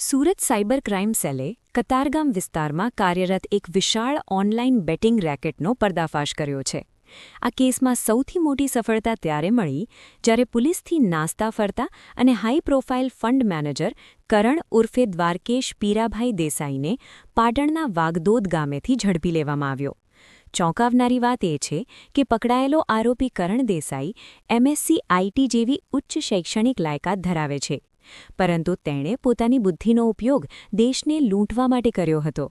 Surat cyber crime સેલે Katargam વિસ્તારમાં કાર્યરત એક વિશાળ ઓનલાઇન બેટિંગ રેકેટનો પર્દાફાશ કર્યો છે. આ કેસમાં સૌથી મોટી સફળતા ત્યારે મળી જ્યારે પોલીસથી નાસ્તા ફરતા અને હાઈ પ્રોફાઇલ ફંડ મેનેજર કરણ ઉર્ફે દ્વારકેશ પીરાભાઈ દેસાઈને પાટણના વાગદોદ ગામેથી ઝડપી લેવામાં આવ્યો. ચોંકાવનારી વાત એ છે કે પકડાયેલો આરોપી કરણ દેસાઈ MSc IT જેવી ઉચ્ચ શૈક્ષણિક લાયકાત ધરાવે છે. પરંતુ તેણે પોતાની બુદ્ધિનો ઉપયોગ દેશને લૂંટવા માટે કર્યો હતો.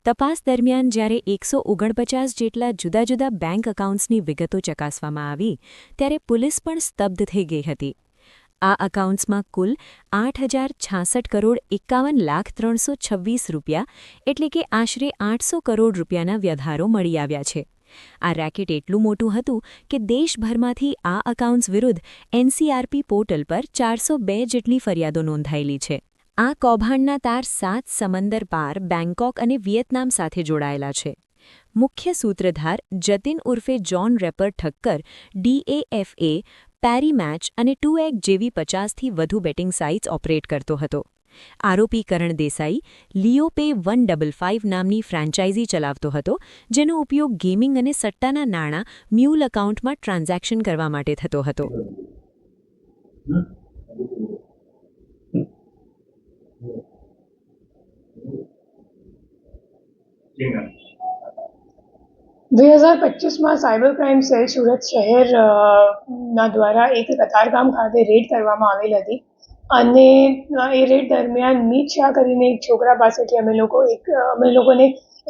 તપાસ દરમિયાન જ્યારે 149 જેટલા જુદા જુદા બેંક એકાઉન્ટ્સની વિગતો ચકાસવામાં આવી ત્યારે પોલીસ પણ સ્તબ્ધ થઈ ગઈ હતી. આ એકાઉન્ટ્સમાં કુલ 8,066 કરોડ 51,326 રૂપિયા એટલે કે આશરે 800 કરોડ રૂપિયાના વ્યવહારો મળી આવ્યા છે. આ રેકેટ એટલું મોટું હતું કે દેશભરમાંથી આ એકાઉન્ટ્સ વિરુદ્ધ NCRP પોર્ટલ પર 402 જેટલી ફરિયાદો નોંધાયેલી છે. આ કૌભાંડના તાર 7 સમંદર પાર બેંકોક અને વિયેતનામ સાથે જોડાયેલા છે. મુખ્ય સૂત્રધાર જતિન ઉર્ફે જોન રેપર ઠક્કર DAFA, પેરીમેચ અને 2Egg જેવી 50થી વધુ બેટિંગ સાઇટ્સ ઓપરેટ કરતો હતો. આરોપી કરણ દેસાઈ લિયોપે 155 નામની ફ્રેન્ચાઇઝી ચલાવતો હતો, જેનો ઉપયોગ ગેમિંગ અને સટ્ટાના નાણાં મ્યુલ એકાઉન્ટમાં ટ્રાન્ઝેક્શન કરવા માટે થતો હતો. માં સાયબર ક્રાઇમ સેલ સુરત શહેર ના દ્વારા એક કતારગામ ખાતે રેડ કરવામાં આવેલ હતી અને એ રેડ દરમિયાન મીત શાહ કરીને એક છોકરા પાસેથી અમે લોકોને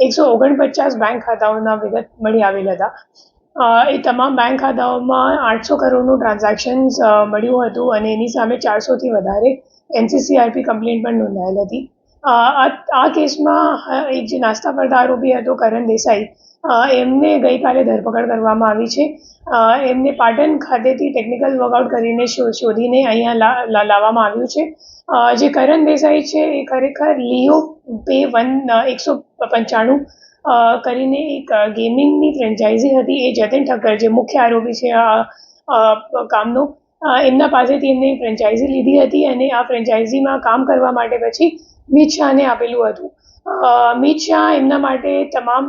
149 બેંક ખાતાઓના વિગત મળી આવેલ હતા. એ તમામ બેંક ખાતાઓમાં 800 કરોડનું ટ્રાન્ઝેક્શન્સ મળ્યું હતું અને એની સામે 400થી વધારે NCCRP કમ્પ્લેન્ટ પણ નોંધાયેલ હતી. આ કેસમાં એક જે નાસ્તા ફરતા આરોપી હતો કરણ દેસાઈ, એમને ગઈકાલે ધરપકડ કરવામાં આવી છે. એમને પાટણ ખાતેથી ટેકનિકલ વર્કઆઉટ કરીને શોધીને અહીંયા લાવવામાં આવ્યું છે. જે કરણ દેસાઈ છે એ ખરેખર લિયો પે 195 કરીને એક ગેમિંગની ફ્રેન્ચાઇઝી હતી. એ જતિન ઠક્કર જે મુખ્ય આરોપી છે આ કામનો, એમના પાસેથી એમને ફ્રેન્ચાઇઝી લીધી હતી અને આ ફ્રેન્ચાઇઝીમાં કામ કરવા માટે પછી મીત શાહને આપેલું હતું. મીત શાહ એમના માટે તમામ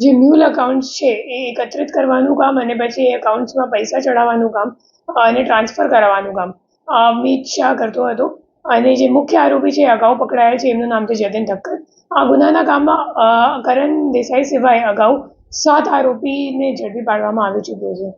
જે મ્યુલ એકાઉન્ટ્સ છે એ એકત્રિત કરવાનું કામ અને પછી એ એકાઉન્ટ્સમાં પૈસા ચડાવવાનું કામ અને ટ્રાન્સફર કરાવવાનું કામ મીત શાહ કરતો હતો. અને જે મુખ્ય આરોપી છે અગાઉ પકડાયા છે એમનું નામ છે જતિન ઠક્કર. આ ગુનાના કામમાં કરણ દેસાઈ સિવાય અગાઉ 7 આરોપીને ઝડપી પાડવામાં આવી ચૂક્યો છે.